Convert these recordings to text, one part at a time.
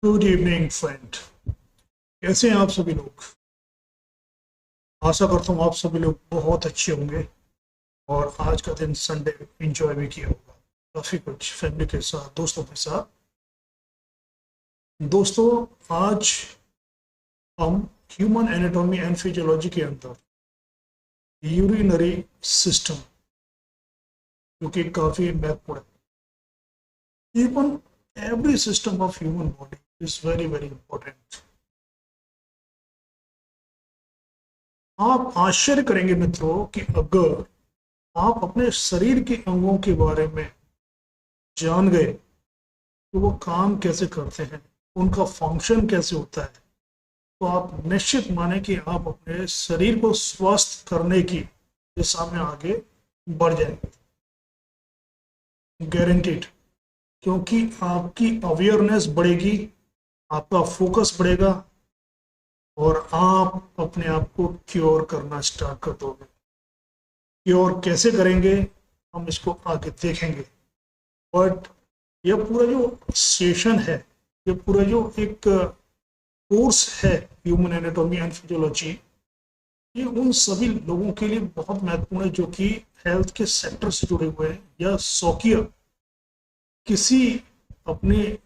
Good evening friend. कैसे हैं आप सभी लोग? आशा करता हूँ आप सभी लोग बहुत अच्छे होंगे और आज का दिन संडे एंजॉय भी किया होगा काफ़ी कुछ फैमिली के साथ, दोस्तों के साथ। दोस्तों, आज हम ह्यूमन एनाटॉमी एंड फिजियोलॉजी के अंदर यूरिनरी सिस्टम, जो कि काफ़ी महत्वपूर्ण है। Even every system of human body is very very important. आप आश्चर्य करेंगे मित्रों कि अगर आप अपने शरीर के अंगों के बारे में जान गए कि वो काम कैसे करते हैं, उनका फंक्शन कैसे होता है, तो आप निश्चित माने कि आप अपने शरीर को स्वस्थ करने की दिशा में आगे बढ़ जाएंगे, गारंटीड। क्योंकि आपकी अवेयरनेस बढ़ेगी, आपका फोकस बढ़ेगा और आप अपने आप को क्योर करना स्टार्ट कर दोगे। क्योर कैसे करेंगे हम इसको आगे देखेंगे, बट यह पूरा जो सेशन है, ये पूरा जो एक कोर्स है ह्यूमन एनाटॉमी एंड फिजियोलॉजी, ये उन सभी लोगों के लिए बहुत महत्वपूर्ण है जो कि हेल्थ के सेक्टर से जुड़े हुए हैं या शौकिया किसी अपने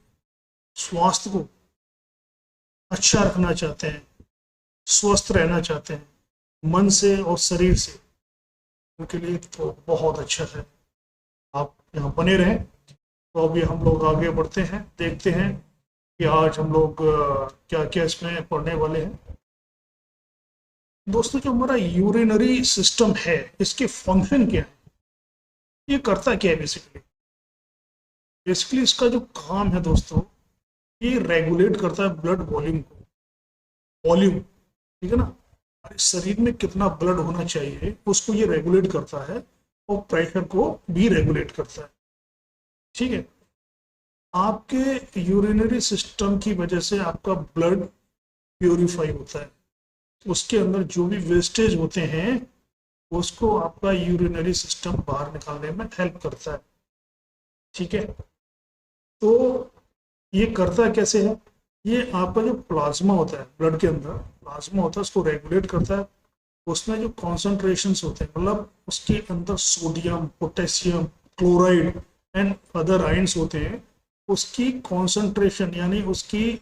स्वास्थ्य को अच्छा रखना चाहते हैं, स्वस्थ रहना चाहते हैं मन से और शरीर से। उनके लिए तो बहुत अच्छा है। आप यहाँ बने रहें। तो अभी हम लोग आगे बढ़ते हैं, देखते हैं कि आज हम लोग क्या क्या इसमें पढ़ने वाले हैं। दोस्तों, जो हमारा यूरिनरी सिस्टम है, इसके फंक्शन क्या है, ये करता क्या है बेसिकली? बेसिकली इसका जो काम है दोस्तों, ये रेगुलेट करता है ब्लड वॉल्यूम को। वॉल्यूम, ठीक है ना, हमारे शरीर में कितना ब्लड होना चाहिए उसको ये रेगुलेट करता है, और प्रेशर को भी रेगुलेट करता है। ठीक है। आपके यूरिनरी सिस्टम की वजह से आपका ब्लड प्योरीफाई होता है। उसके अंदर जो भी वेस्टेज होते हैं उसको आपका यूरिनरी सिस्टम बाहर निकालने में हेल्प करता है। ठीक है। तो ये करता कैसे है? ये आपका जो प्लाज्मा होता है, ब्लड के अंदर प्लाज्मा होता है, उसको रेगुलेट करता है। उसमें जो कॉन्सेंट्रेशंस होते हैं, मतलब उसके अंदर sodium, potassium, chloride and other ions होते हैं, उसकी कॉन्सेंट्रेशन यानी उसकी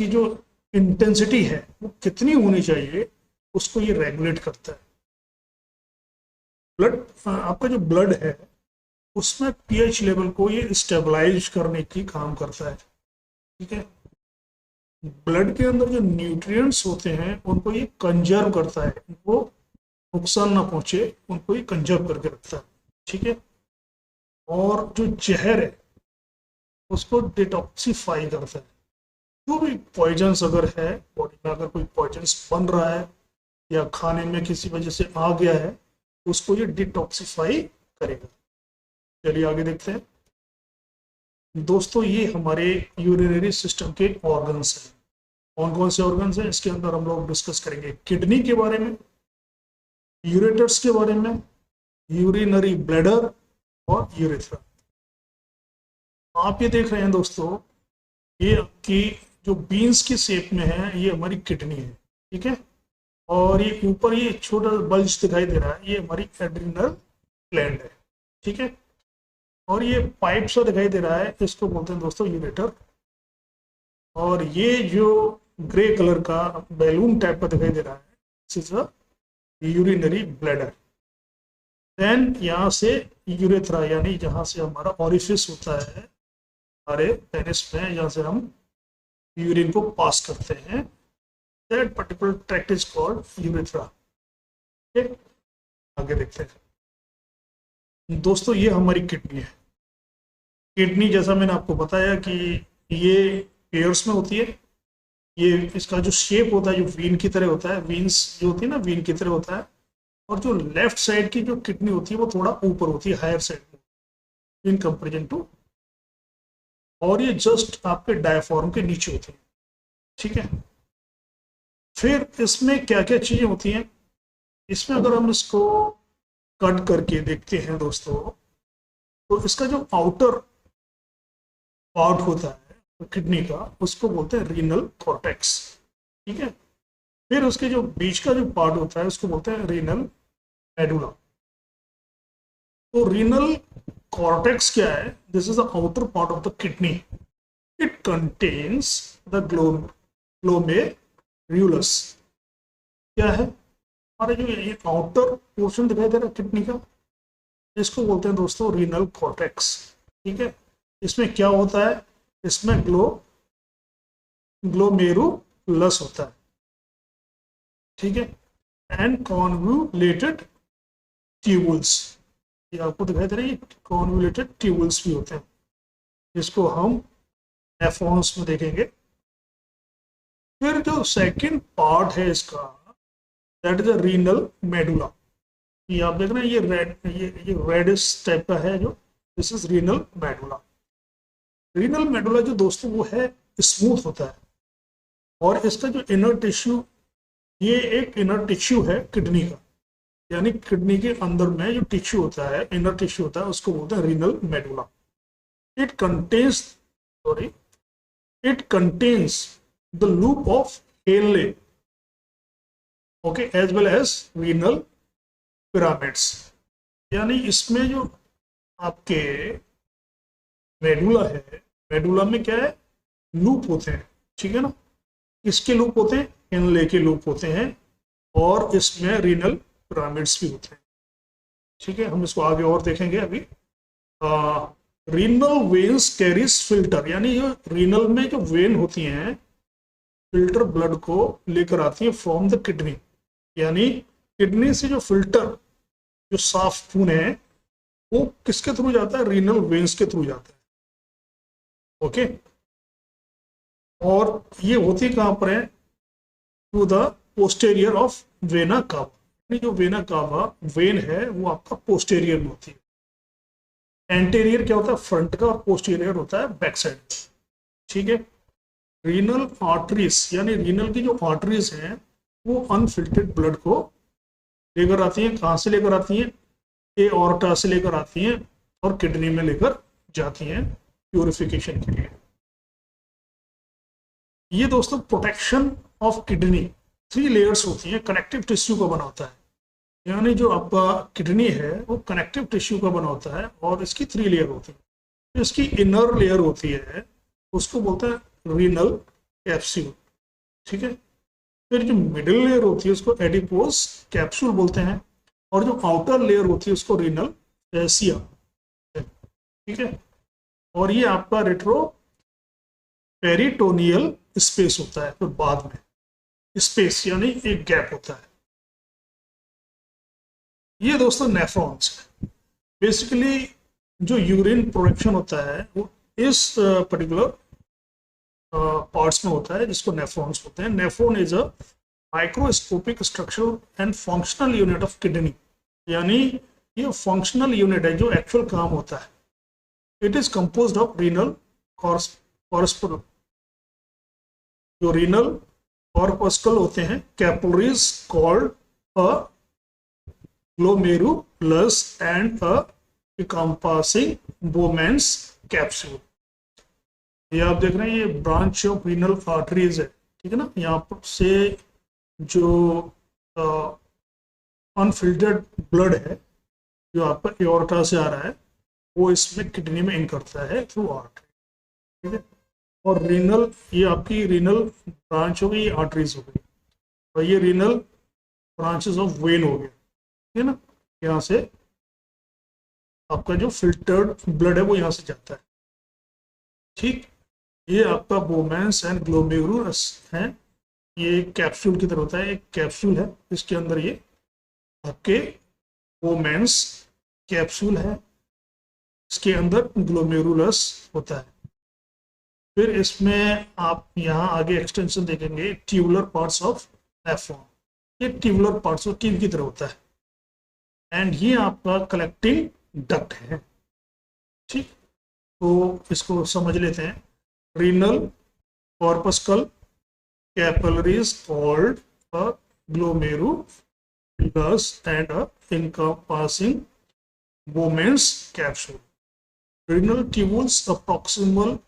जो इंटेंसिटी है वो कितनी होनी चाहिए, उसको ये रेगुलेट करता है। ब्लड, आपका जो ब्लड है उसमें पीएच लेवल को ये स्टेबलाइज करने की काम करता है। ठीक है। ब्लड के अंदर जो न्यूट्रिएंट्स होते हैं उनको ये कंजर्व करता है, उनको नुकसान ना पहुंचे, उनको ये कंजर्व करके रखता है। ठीक है। और जो जहर है उसको डिटॉक्सिफाई करता है। जो भी पॉइजन्स अगर है बॉडी में, अगर कोई पॉइजन्स बन रहा है या खाने में किसी वजह से आ गया है, उसको ये डिटॉक्सिफाई करेगा। चलिए आगे देखते हैं। दोस्तों, ये हमारे यूरिनरी सिस्टम के ऑर्गन्स हैं। कौन कौन से ऑर्गन्स हैं इसके अंदर हम लोग डिस्कस करेंगे। किडनी के बारे में, यूरेटर्स के बारे में, यूरिनरी ब्लैडर और यूरेथ्रा। आप ये देख रहे हैं दोस्तों, ये आपकी जो बीन्स की शेप में है ये हमारी किडनी है। ठीक है। और ये ऊपर ये छोटा बल्ज दिखाई दे रहा है, ये हमारी एड्रिनल ग्लैंड है। ठीक है। और ये पाइप सा दिखाई दे रहा है, इसको बोलते हैं दोस्तों यूरेटर। और ये जो ग्रे कलर का बैलून टाइप का दिखाई दे रहा है, this is a urinary bladder. Then यहाँ से यूरेथ्रा, यानी जहाँ से हमारा ऑरिफिस होता है हमारे पेनिस में, जहाँ से हम यूरिन को पास करते हैं, that particular tract is called urethra. ठीक, आगे देखते हैं। दोस्तों, ये हमारी किडनी है। किडनी, जैसा मैंने आपको बताया कि ये पेयर्स में होती है। ये इसका जो शेप होता है जो वीन की तरह होता है, वीन्स जो होती है ना, वीन की तरह होता है। और जो लेफ्ट साइड की जो किडनी होती है वो थोड़ा ऊपर होती है, हायर साइड में इन कंपेरिजन टू। और ये जस्ट आपके डायफ्राम के नीचे होती है। ठीक है। फिर इसमें क्या क्या चीजें होती हैं, इसमें अगर हम इसको कट करके देखते हैं दोस्तों, तो इसका जो आउटर पार्ट होता है किडनी का, उसको बोलते हैं रीनल कॉर्टेक्स। ठीक है, फिर उसके जो बीच का जो पार्ट होता है उसको बोलते हैं रीनल मेडुला। तो रीनल कॉर्टेक्स क्या है? This is the outer part of the kidney. It contains the glomerulus. क्या है हमारे जो ये आउटर पोर्शन दिखाई दे रहा है किडनी का, इसको बोलते हैं दोस्तों रीनल कॉर्टेक्स। ठीक है, इसमें क्या होता है? इसमें ग्लोमेरुलस होता है। ठीक है, एंड कॉन्वुलेटेड ट्यूबुल्स, ये आपको दिखाई दे रही है, कॉन्वुलेटेड ट्यूबुल्स भी होते हैं, जिसको हम नेफ्रॉन्स में देखेंगे। फिर जो सेकंड पार्ट है इसका, that is the renal medulla. ये आप देख रहे हैं, ये रेडिश टाइप का है जो, this is renal medulla. Renal medulla जो दोस्तों वो है स्मूथ होता है, और इसका जो इनर टिश्यू, ये एक इनर टिश्यू है किडनी का, यानी किडनी के अंदर में जो टिश्यू होता है, इनर टिश्यू होता है, उसको बोलते हैं renal medulla. It contains the loop of Henle, okay, as well as renal pyramids. यानी इसमें जो आपके मेडुला है, मेडुला में क्या है? लूप होते हैं। ठीक है ना, इसके लूप होते हैं, हेनले के लूप होते हैं, और इसमें रीनल पिरामिड्स भी होते हैं। ठीक है, हम इसको आगे और देखेंगे अभी। रीनल वेन्स कैरीज फिल्टर, यानी ये रीनल में जो वेन होती हैं, फिल्टर ब्लड को लेकर आती है फ्रॉम द किडनी। यानी किडनी से जो फिल्टर, जो साफ खून है, वो किसके थ्रू जाता है? रीनल वेन्स के थ्रू जाता है। ओके, और ये होती कहाँ पर है? To the posterior of vena cava. जो वेना कावा वेन है वो आपका पोस्टेरियर में होती है। एंटेरियर क्या होता है? फ्रंट का, और पोस्टीरियर होता है बैक साइड। ठीक है, रीनल आर्टरीज, यानी रीनल की जो आर्टरीज हैं वो अनफिल्टर्ड ब्लड को लेकर आती हैं। कहाँ से लेकर आती हैं? एओर्टा से लेकर आती हैं, और किडनी में लेकर जाती हैं प्यूरिफिकेशन के लिए। ये दोस्तों प्रोटेक्शन ऑफ किडनी, 3 लेयर्स होती हैं, कनेक्टिव टिश्यू का बना होता है। यानी जो आपका किडनी है वो कनेक्टिव टिश्यू का बना होता है, और इसकी 3 लेयर होती है। इसकी इनर लेयर होती है, उसको बोलते हैं रीनल कैप्सूल। ठीक है, फिर जो मिडिल लेयर होती है उसको एडिपोज कैप्सूल बोलते हैं, और जो आउटर लेयर होती है उसको रीनल फैसिया। ठीक है, और ये आपका रेट्रो पेरिटोनियल स्पेस होता है, फिर बाद में स्पेस यानी एक गैप होता है। ये दोस्तों नेफ्रॉन्स है। बेसिकली जो यूरिन प्रोडक्शन होता है वो इस पर्टिकुलर पार्ट्स में होता है, जिसको नेफ्रॉन्स होते हैं। Nephron is a microscopic structure and functional unit of kidney, यानी ये फंक्शनल यूनिट है जो एक्चुअल काम होता है। It is composed of renal corpuscle, जो रीनल कॉर्पस्कल होते हैं, capillaries called a glomerulus and a encompassing Bowman's capsule। ये आप देख रहे हैं, ये ब्रांच ऑफ रीनल आर्टरीज है। ठीक है ना, यहाँ पर से जो अनफिल्टर्ड ब्लड है जो आपका एओर्टा से आ रहा है, वो इसमें किडनी में इन करता है थ्रू आर्टरी। ठीक है, और रीनल, ये आपकी रीनल ब्रांच हो गई, ये आर्टरीज हो गई, और ये रीनल ब्रांचेस ऑफ वेन हो गया। ठीक है ना, यहाँ से आपका जो फिल्टर्ड ब्लड है वो यहाँ से जाता है। ठीक, ये आपका बोमेंस एंड ग्लोमेरुलस है, ये एक कैप्सूल की तरह होता है, एक कैप्सूल है, इसके अंदर ये आपके बोमेंस कैप्सूल है, इसके अंदर ग्लोमेरुलस होता है। फिर इसमें आप यहाँ आगे एक्सटेंशन देखेंगे, ट्यूबुलर पार्ट्स ऑफ नेफ्रॉन। ये ट्यूबुलर पार्ट्स ऑफ ट्यूब की तरह होता है, एंड ये आपका कलेक्टिंग डक्ट है। ठीक, तो इसको समझ लेते हैं। Renal corpuscle capillaries called a glomerulus and a encompassing Bowman's capsule। Renal tubules, a proximal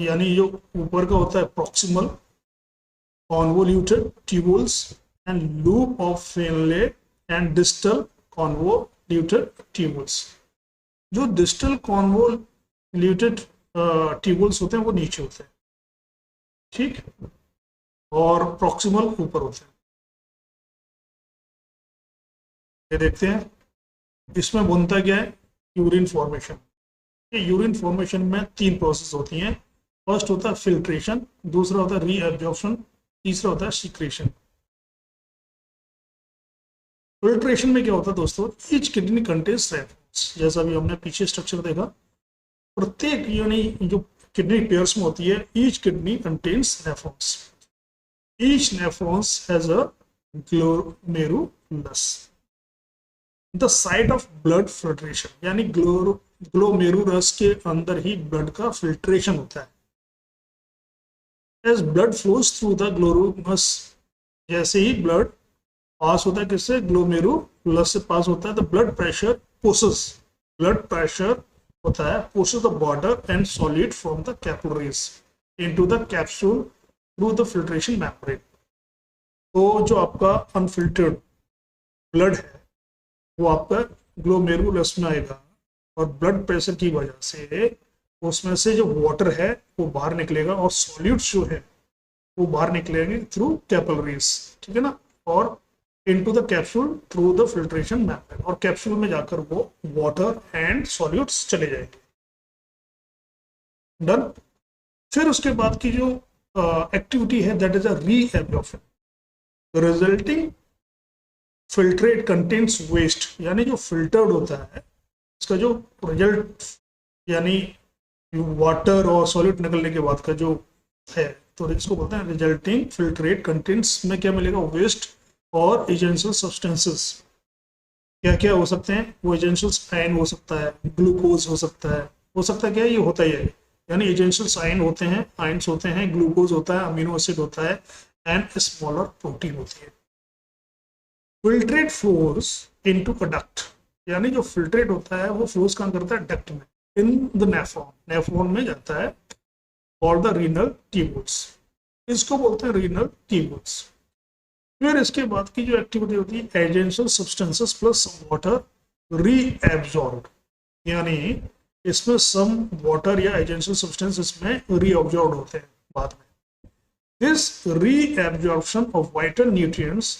यानी जो ऊपर का होता है proximal convoluted tubules and loop of Finlay and distal convoluted tubules. जो distal convoluted tubules होते हैं वो नीचे होते हैं, ठीक, और proximal ऊपर होते हैं। ये देखते हैं इसमें बनता क्या है, यूरिन फॉर्मेशन। ये यूरिन फॉर्मेशन में 3 प्रोसेस होती हैं। फर्स्ट होता है फिल्ट्रेशन, दूसरा होता है रीएब्जॉर्प्शन, तीसरा होता है सीक्रेशन। फिल्ट्रेशन में क्या होता है दोस्तों, ईच किडनी कंटेन्स रेफरेंस, जैसा भी हमने पीछे स्ट्रक्चर देखा, प्रत्येक यानी जो किडनी पेयर्स में होती है, each kidney contains nephrons, each nephrons has a glomerulus, the site of blood filtration, यानी ग्लोमेरुलस के अंदर ही ब्लड का फिल्ट्रेशन होता है। As blood flows through the glomerulus, जैसे ही ब्लड पास होता है किससे, ग्लोमेरुलस से पास होता है, the blood pressure pushes, blood pressure होता है pushes the water and solid from the capillaries into the capsule through the filtration membrane. तो जो आपका अनफिल्टर्ड ब्लड है वो आपका ग्लोमेरुलस में आएगा, और ब्लड प्रेशर की वजह से उसमें से जो वाटर है वो बाहर निकलेगा, और सॉल्यूट्स जो है वो बाहर निकलेंगे थ्रू कैपिलरीज, ठीक है ना, और into the capsule through the filtration membrane, और कैप्सूल में जाकर वो वाटर एंड सॉल्यूट्स चले जाएंगे। डन। फिर उसके बाद की जो एक्टिविटी है that is a reabsorption, resulting filtrate contains waste, यानी जो फिल्टर्ड होता है इसका जो रिजल्ट, यानी वाटर और सॉलिड निकलने के बाद का जो है, तो इसको बोलते हैं रिजल्टिंग फिल्ट्रेट कंटेन्ट्स में क्या मिलेगा, वेस्ट और एजेंशियल सब्सटेंसेस। क्या क्या हो सकते हैं वो, एजेंशियल आयन हो सकता है, ग्लूकोज हो सकता है क्या, ये होता ही है, यानी एजेंशियल आयन होते हैं, आयन्स होते हैं, ग्लूकोज होता है, अमीनो एसिड होता है, एंड स्मॉलर प्रोटीन होती है। Filtrate flows into a duct, यानी जो फिल्ट्रेट होता है वो फ्लोज काम करता है डक्ट में, इन द नेफ्रॉन, नेफ्रॉन में जाता है, और द रीनल ट्यूब्यूल्स, इसको बोलते हैं रीनल ट्यूब्यूल्स। फिर इसके बाद की जो एक्टिविटी होती है, essential substances plus water reabsorb, यानी इसमें सम वाटर या एजेंशियल सब्सटेंस इसमें रीअब्जॉर्ब होते हैं बाद में। This reabsorption of vital nutrients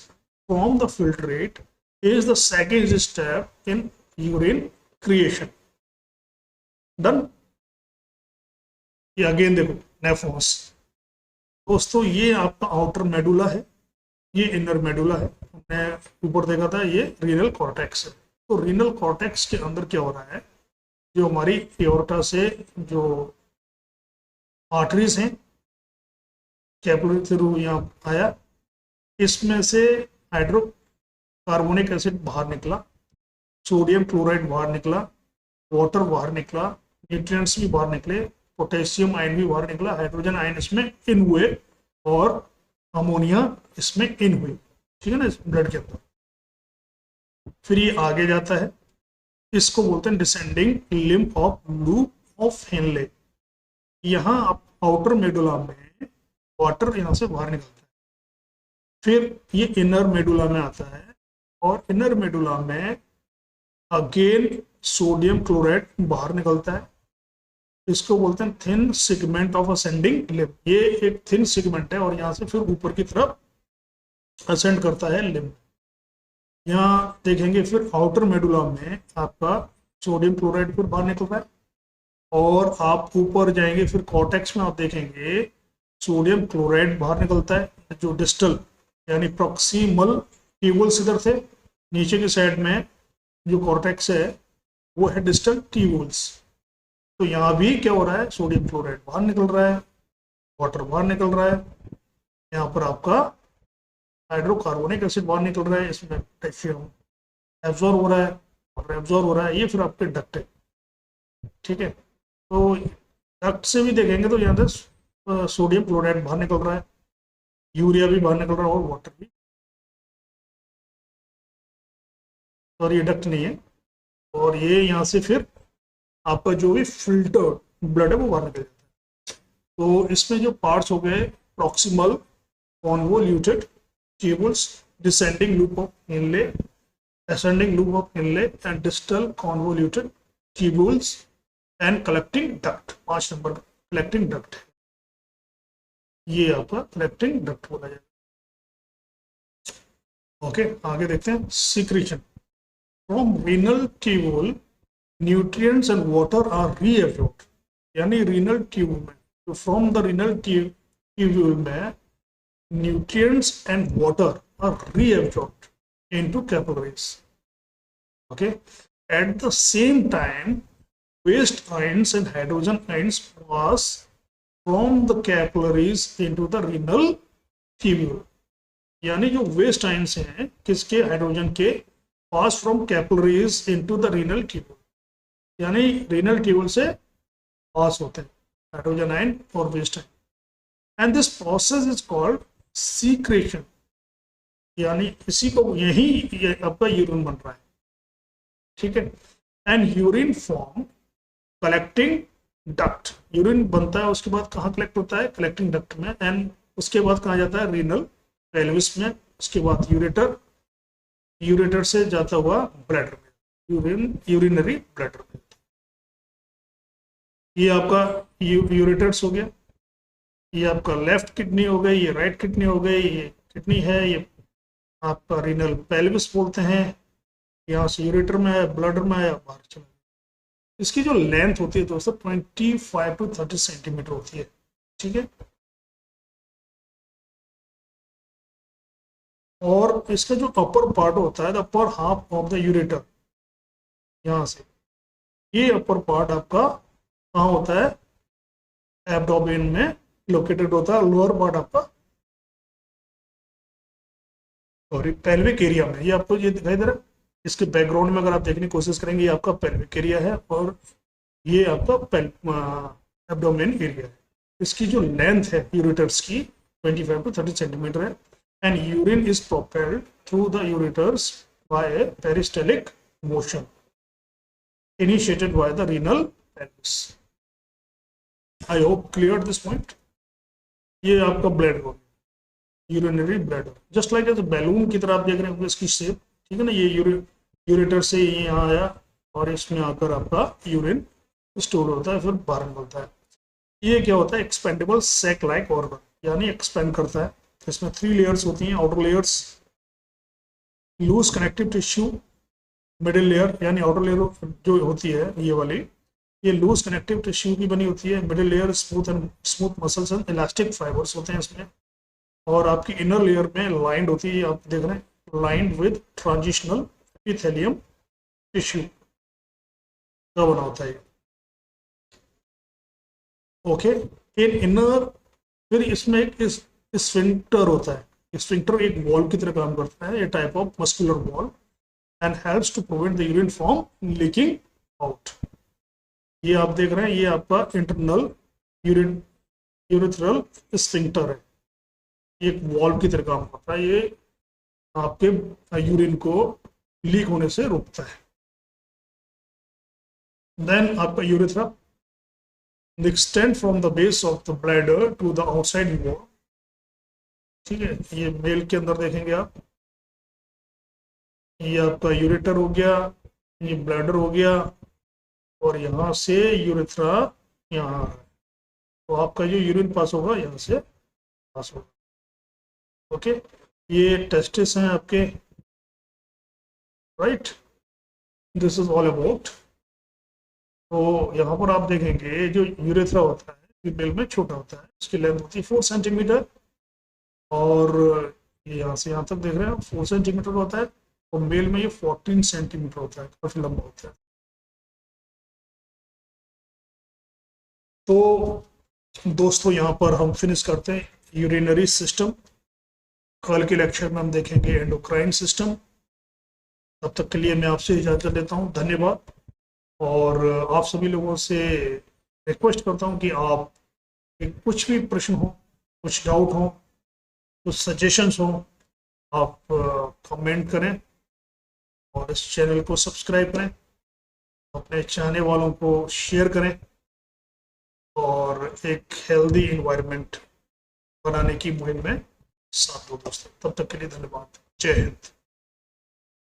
from the filtrate is the second step in urine creation. Done. ये अगेन देखो नेफ्रॉन्स दोस्तों, ये आपका आउटर मेडुला है, ये इनर मेडुला है, हमने ऊपर देखा था ये रीनल कॉर्टेक्स है। तो रीनल कॉर्टेक्स के अंदर क्या हो रहा है, जो हमारी एओर्टा से जो आर्टरीज हैं, कैपिलरी थ्रू यहाँ आया, इसमें से हाइड्रोकार्बोनिक एसिड बाहर निकला, सोडियम क्लोराइड बाहर निकला, वाटर बाहर निकला, न्यूट्रिएंट्स भी बाहर निकले, पोटेशियम आयन भी बाहर निकला, हाइड्रोजन आयन इसमें इन हुए, और अमोनिया इसमें इन हुई, ठीक है ना, इस ब्लड के अंदर। फिर ये आगे जाता है, इसको बोलते हैं descending lymph of loop of Henle. यहाँ आउटर मेडुला में वाटर यहाँ से बाहर निकलता है, फिर ये इनर मेडुला में आता है, और इनर मेडुला में अगेन सोडियम क्लोराइड बाहर निकलता है, इसको बोलते हैं thin segment of ascending lymph. ये एक थिन सेगमेंट है, और यहाँ से फिर ऊपर की तरफ असेंड करता है लिम्फ। यहाँ देखेंगे फिर आउटर मेडुला में आपका सोडियम क्लोराइड फिर बाहर निकल रहा है, और आप ऊपर जाएंगे फिर कॉर्टेक्स में आप देखेंगे सोडियम क्लोराइड बाहर निकलता है, जो डिस्टल यानी प्रॉक्सिमल ट्यूबुल्स इधर थे, नीचे की साइड में जो कॉर्टेक्स है वो है डिस्टल ट्यूबुल्स। तो यहाँ भी क्या हो रहा है, सोडियम क्लोराइड बाहर निकल रहा है, वाटर बाहर निकल रहा है, यहाँ पर आपका हाइड्रोकार्बोनिक एसिड बाहर निकल रहा है, इसमें पोटेशियम एब्जॉर्ब हो रहा है, और एब्जॉर्ब हो रहा है, ये फिर आपके डक्ट है, ठीक है। तो डक्ट से भी देखेंगे तो यहाँ से सोडियम क्लोराइड बाहर निकल रहा है, यूरिया भी बाहर निकल रहा है, और वाटर भी, और ये डक्ट नहीं है, और ये यहाँ से फिर आपका जो भी फिल्टर ब्लड है वो बाहर निकल जाता है। तो इसमें जो पार्ट्स हो गए, proximal convoluted cables, descending loop of inlay, ascending loop of inlet and distal convoluted tubules and collecting duct। 5 number का collecting duct है, ये आपका collecting duct बोला जाएगा। ओके, आगे देखते हैं secretion from renal tubule nutrients and water are reabsorbed। यानी renal tube में, तो from the renal tubule में nutrients and water are reabsorbed into capillaries। Okay, at the same time waste ions and hydrogen ions pass from the capillaries into the renal tubule। यानी जो waste ions हैं किसके, hydrogen के, pass from capillaries into the renal tubule, यानी renal tubule से pass होते हैं hydrogen ion और waste ion. And this process is called secretion, यानी इसी को यही आपका यूरिन बन रहा है, ठीक है। And urine form collecting duct, urine बनता है उसके बाद कहाँ कलेक्ट होता है, कलेक्टिंग डक्ट में, एंड उसके बाद कहाँ जाता है, रीनल पेल्विस में, उसके बाद यूरेटर, यूरेटर से जाता हुआ ब्लैडर में, यूरिनरी ब्लैडर में। ये आपका यूरेटर्स हो गया, ये आपका लेफ्ट किडनी हो गई, ये राइट किडनी हो गई, ये किडनी है, ये आपका रीनल पेल्विस बोलते हैं, यहाँ से यूरेटर में है, ब्लडर में है, बाहर चला। इसकी जो लेंथ होती है दोस्तों 25 to 30 सेंटीमीटर होती है, ठीक है। और इसका जो अपर पार्ट होता है, the upper half of the ureter, यहाँ से ये अपर पार्ट आपका कहाँ होता है, एब्डोमेन में लोकेटेड होता है। लोअर पार्ट आपका सॉरी पेल्विक एरिया में, ये आपको ये दिखाई दे रहा है, इसके बैकग्राउंड में अगर आप देखने की कोशिश करेंगे, ये आपका पेल्विक एरिया है और ये आपका एब्डोमेन एरिया है। इसकी जो लेंथ है यूरेटर्स की 25 to 30 सेंटीमीटर है। And urine is propelled through the ureters by a peristaltic motion initiated by the renal pelvis. I hope clear this point. ये आपका ब्लैडर हो, urinary bladder, just like as balloon की तरह आप देख रहे हैं इसकी शेप, ठीक है ना। ये यूरेटर से यहाँ आया और इसमें आकर आपका यूरिन स्टोर होता है, फिर बाहर निकलता है। ये क्या होता है, एक्सपेंडेबल सैक लाइक ऑर्गन, यानी एक्सपेंड करता है। इसमें 3 लेयर्स होती हैं, outer layers loose connective tissue, middle layer, यानी आउटर लेयर जो होती है ये वाली, ये लूज कनेक्टिव टिश्यू की बनी होती है। Middle layer smooth muscles and elastic fibres होते हैं इसमें। और आपकी इनर लेयर में लाइंड होती है, आप देख रहे हैं, lined with transitional epithelium tissue का बना होता है। ओके, इन इनर, फिर इसमें एक स्फिंक्टर होता है। स्फिंक्टर एक वॉल्व की तरह काम करता है, a type of muscular valve, and helps to prevent the urine from leaking out. ये आप देख रहे हैं, ये आपका इंटरनल यूरिथ्रल स्फिंक्टर है, एक वॉल्व की तरह काम करता है। ये आपके यूरिन को लीक होने से रोकता है। देन आपका urethra extend from the base of the bladder to the outside wall, ठीक है। ये मेल के अंदर देखेंगे आप, ये आपका यूरेटर हो गया, ये ब्लैडर हो गया, और यहाँ से यूरेथ्रा यहाँ, तो आपका जो यूरिन पास होगा यहाँ से पास होगा। ओके, ये टेस्टिस हैं आपके, right, this is all about. तो यहाँ पर आप देखेंगे जो यूरेथ्रा होता है फीमेल में छोटा होता है, इसकी लेंथ होती है 4 सेंटीमीटर, और यहाँ से यहाँ तक देख रहे हैं 4 सेंटीमीटर होता है, और मेल में ये 14 सेंटीमीटर होता है, काफी लंबा होता है। तो दोस्तों यहाँ पर हम फिनिश करते हैं यूरिनरी सिस्टम। कल के लेक्चर में हम देखेंगे एंडोक्राइन सिस्टम। तब तक के लिए मैं आपसे इजाज़त लेता हूँ, धन्यवाद। और आप सभी लोगों से रिक्वेस्ट करता हूँ कि आप कुछ भी प्रश्न हो, कुछ डाउट हो, कुछ सजेशंस हो, आप कमेंट करें और इस चैनल को सब्सक्राइब करें, अपने चाहने वालों को शेयर करें, और और एक हेल्दी इन्वायरमेंट बनाने की मुहिम में साथ दो दोस्तों। तब तक के लिए धन्यवाद। जय हिंद।